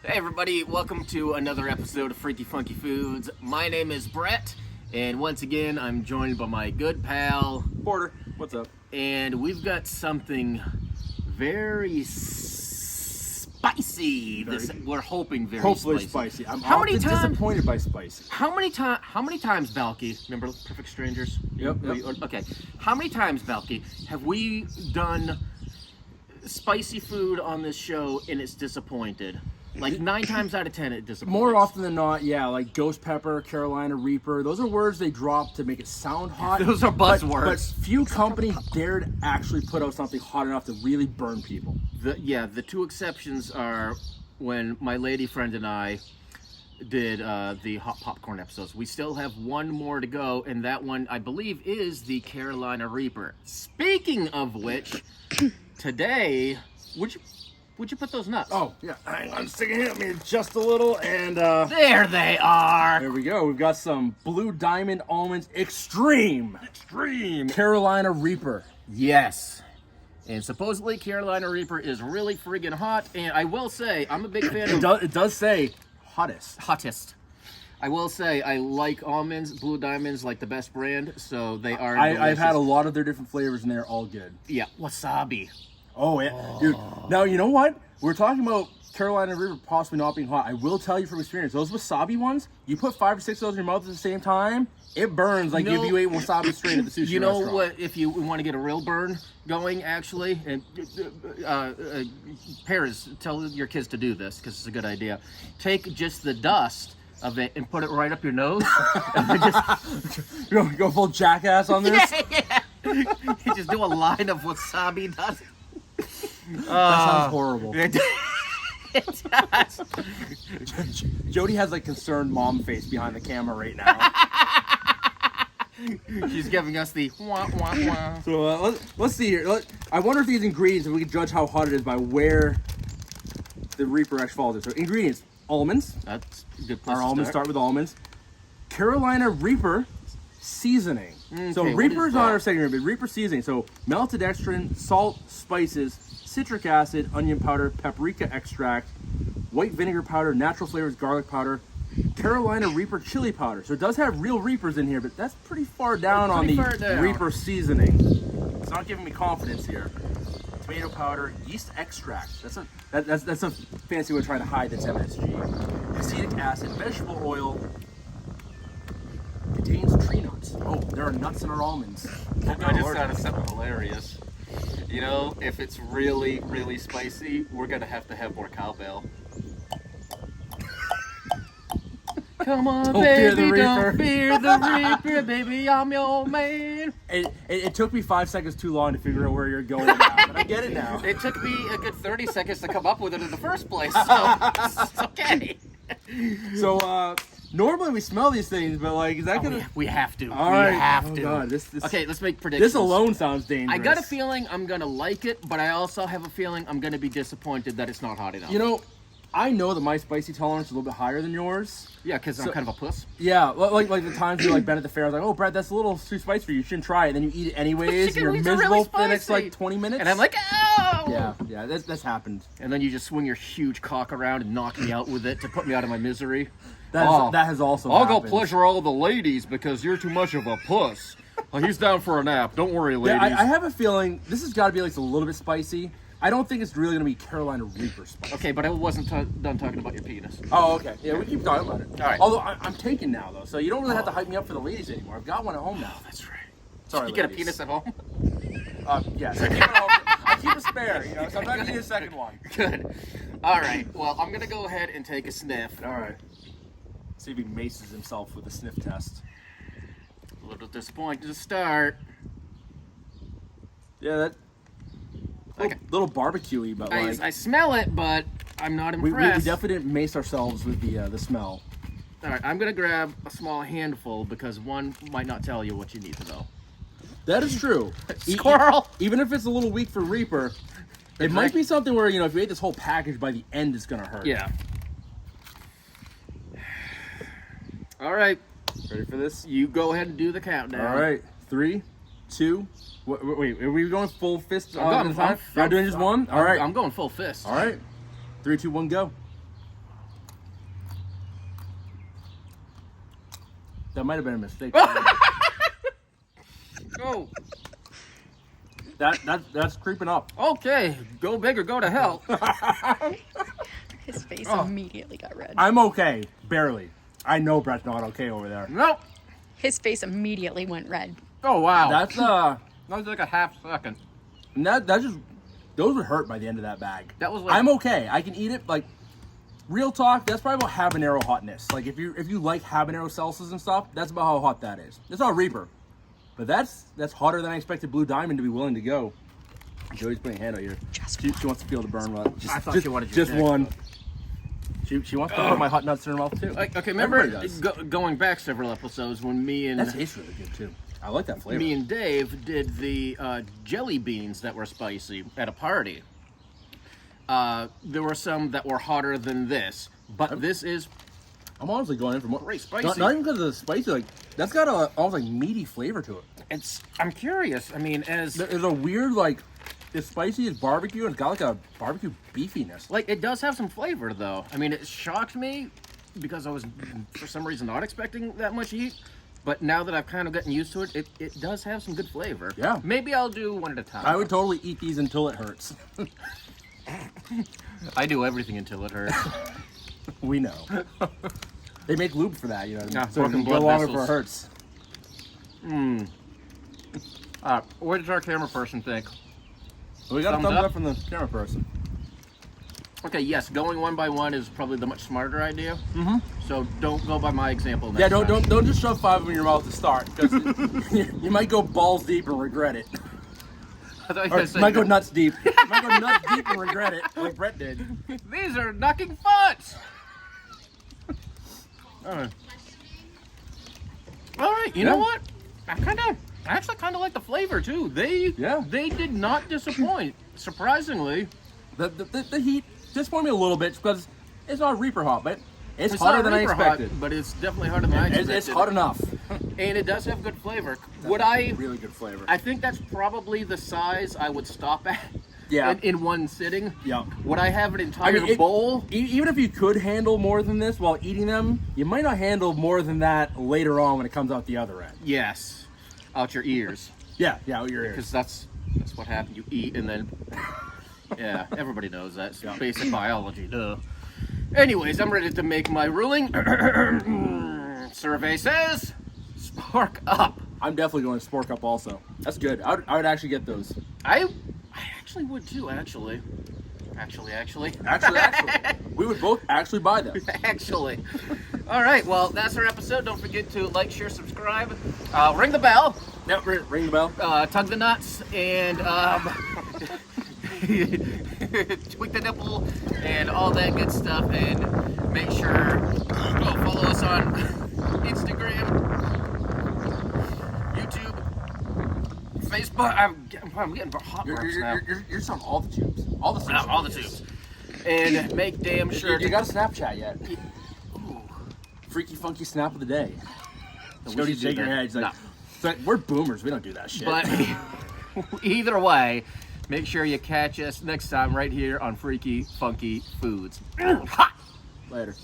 Hey everybody, welcome to another episode of Freaky Funky Foods. My name is Brett, and once again I'm joined by my good pal Porter. What's up? and we've got something very spicy. We're hoping very Hopefully spicy. I'm How many often times? disappointed by spicy. How many times, Balky? Remember Perfect Strangers? Yep. Okay. How many times, Balky, have we done spicy food on this show and it's disappointed? Like 9 times out of 10, it disappoints. More often than not, yeah, like ghost pepper, Carolina Reaper. Those are words they drop to make it sound hot. Those are buzzwords. But few companies dared actually put out something hot enough to really burn people. The two exceptions are when my lady friend and I did the hot popcorn episodes. We still have one more to go, and that one, I believe, is the Carolina Reaper. Speaking of which, today, would you put those nuts? Oh, yeah. I'm sticking it me just a little, and There they are. there we go. We've got some Blue Diamond Almonds Extreme Carolina Reaper. Yes. And supposedly Carolina Reaper is really friggin' hot, and I will say, I'm a big fan of... It does say hottest. Hottest. I will say, I like almonds. Blue Diamond's like the best brand, so they are I've had a lot of their different flavors, and they're all good. Yeah, wasabi. Oh, yeah. Dude, now, you know what? We're talking about Carolina Reaper possibly not being hot. I will tell you from experience, those wasabi ones, you put 5 or 6 of those in your mouth at the same time, it burns like if you ate wasabi straight at the sushi restaurant. You know what, if you want to get a real burn going, actually, and parents, tell your kids to do this, because it's a good idea. Take just the dust of it and put it right up your nose. And then just... go full jackass on this? Yeah. You just do a line of wasabi dust. That sounds horrible. It does. Jody has like concerned mom face behind the camera right now. She's giving us the wah wah wah. So let's see here. I wonder if these ingredients, if we can judge how hot it is by where the Reaper actually falls in. So ingredients: almonds. That's a good place Our to almonds start with almonds. Carolina Reaper seasoning. So Okay, what Reaper is is not that? our second ingredient. Reaper seasoning. So melted dextrin, salt, spices, citric acid, onion powder, paprika extract, white vinegar powder, natural flavors, garlic powder, Carolina Reaper chili powder. So it does have real Reapers in here, but that's pretty far down on the Reaper seasoning. It's not giving me confidence here. Tomato powder, yeast extract. That's a fancy way of trying to hide that's MSG. Acetic acid, vegetable oil. Contains tree nuts. Oh, there are nuts in our almonds. I just thought of something hilarious. You know, if it's really, really spicy, we're gonna have more cowbell. Come on, Don't fear baby, the don't Reaper. fear the Reaper, baby, I'm your man. It took me 5 seconds too long to figure out where you're going now, but I get it now. It took me a good 30 seconds to come up with it in the first place, so it's okay. So, normally we smell these things, but like, is that gonna... We have to. All we right. have Oh, to. God, this Okay, let's make predictions. This alone sounds dangerous. I got a feeling I'm gonna like it, but I also have a feeling I'm gonna be disappointed that it's not hot enough. You know, I know that my spicy tolerance is a little bit higher than yours. Yeah, because I'm kind of a puss. Yeah, like the times you're like been at the fair, I was like, oh, Brett, that's a little too spicy for you. You shouldn't try it. And then you eat it anyways, and you're wings are miserable really for the next spicy. like 20 minutes. And I'm like, oh! Yeah, that's happened. And then you just swing your huge cock around and knock me out with it to put me out of my misery. That has also I'll happened. go pleasure all the ladies because you're too much of a puss. He's down for a nap. Don't worry, ladies. Yeah, I have a feeling this has got to be like a little bit spicy. I don't think it's really going to be Carolina Reaper spicy. Okay, but I wasn't done talking about your penis. Oh, okay. Yeah, we keep talking about it. All right. Although I'm taken now, though, so you don't really have to hype me up for the ladies anymore. I've got one at home now. Oh, that's right. Sorry, You get a ladies. penis at home? Yes, I keep it at home. I keep a spare, you know, so I'm not going to need a second one. Good. All right. Well, I'm going to go ahead and take a sniff. All right. See if he maces himself with a sniff test. A little disappointed to start. Yeah, that... Little barbecue-y, but like... I smell it, but I'm not We impressed. definitely didn't mace ourselves with the smell. All right, I'm going to grab a small handful because one might not tell you what you need to know. That is true. Squirrel! Even if it's a little weak for Reaper, it might be something where, you know, if you ate this whole package, by the end it's going to hurt. Yeah. All right. Ready for this? You go ahead and do the countdown. All right. 3, 2... Wait, are we going full fist? I'm Not doing just one? All right. I'm going full fist. All right. 3, 2, 1, go. That might have been a mistake. Oh, That's creeping up. okay. Go big or go to hell. His face Oh. immediately got red. I'm okay, barely. I know Brett's not okay over there. Nope. His face immediately went red. Oh, wow. That's That was like a half second. that just those would hurt by the end of that bag. That was like... I'm okay. I can eat it. Like, real talk, that's probably about habanero hotness. Like, if you like habanero salsas and stuff, that's about how hot that is. It's not Reaper, but that's hotter than I expected Blue Diamond to be willing to go. Joey's putting a hand out here. She wants to feel the burn one. I thought she wanted your just dick. one. She wants to put my hot nuts in her mouth too. Like, okay, remember Everybody does. going back several episodes when me and... That tastes really good too. I like that flavor. Me and Dave did the jelly beans that were spicy at a party. There were some that were hotter than this, but this is I'm honestly going in for more. Great spicy. Not even because of the spicy. Like, that's got a almost like meaty flavor to it. I'm curious. I mean, There's a weird like, it's spicy as barbecue and it's got like a barbecue beefiness. like it does have some flavor though. I mean, it shocked me because I was for some reason not expecting that much heat. But now that I've kind of gotten used to it, it does have some good flavor. Yeah. Maybe I'll do one at a time. I would totally eat these until it hurts. I do everything until it hurts. We know. They make lube for that, you know. Yeah, so broken it can go blood longer vessels. for it hurts. What does our camera person think? We got a Thumbs thumbs up? up from the camera person. Okay, yes, going one by one is probably the much smarter idea. Mm-hmm. So don't go by my example. Yeah, Next time. don't just shove 5 of them in your mouth to start, because you might go balls deep and regret it. I thought you Or guys said might go nuts deep. Might go nuts deep and regret it, like Brett did. these are knocking farts. All right. All right. You know Yeah. what? I actually kind of like the flavor too. They did not disappoint. Surprisingly, The heat disappointed me a little bit because it's not Reaper hot, but it's hotter not than I Reaper expected. hot, but it's definitely hotter than I expected. It's hot enough. and it does have good flavor. Really good flavor. I think that's probably the size I would stop at. Yeah. In one sitting. Yeah. Would I have an entire it- bowl? Even if you could handle more than this while eating them, you might not handle more than that later on when it comes out the other end. Yes. Out your ears. Yeah, out your ears. Because that's what happened. You eat and then... Yeah, everybody knows that. It's basic biology, duh. Anyways, I'm ready to make my ruling. Survey says... Spark up. I'm definitely going to Spork Up also. That's good. I would actually get those. I actually would too, actually. Actually. Actually. We would both actually buy them. Actually. All right, well, that's our episode. Don't forget to like, share, subscribe, ring the bell, Yep, ring the bell. tug the nuts, and tweak the nipple, and all that good stuff. And make sure follow us on Instagram, YouTube, Facebook. I'm getting hot marks now. You're on all the tubes. All the social All the medias. tubes. And make damn sure You got a Snapchat yet? Freaky funky snap of the day. We Jody should do shaking her that. head. She's like, No. it's like, we're boomers. We don't do that shit. But either way, make sure you catch us next time right here on Freaky Funky Foods. Later.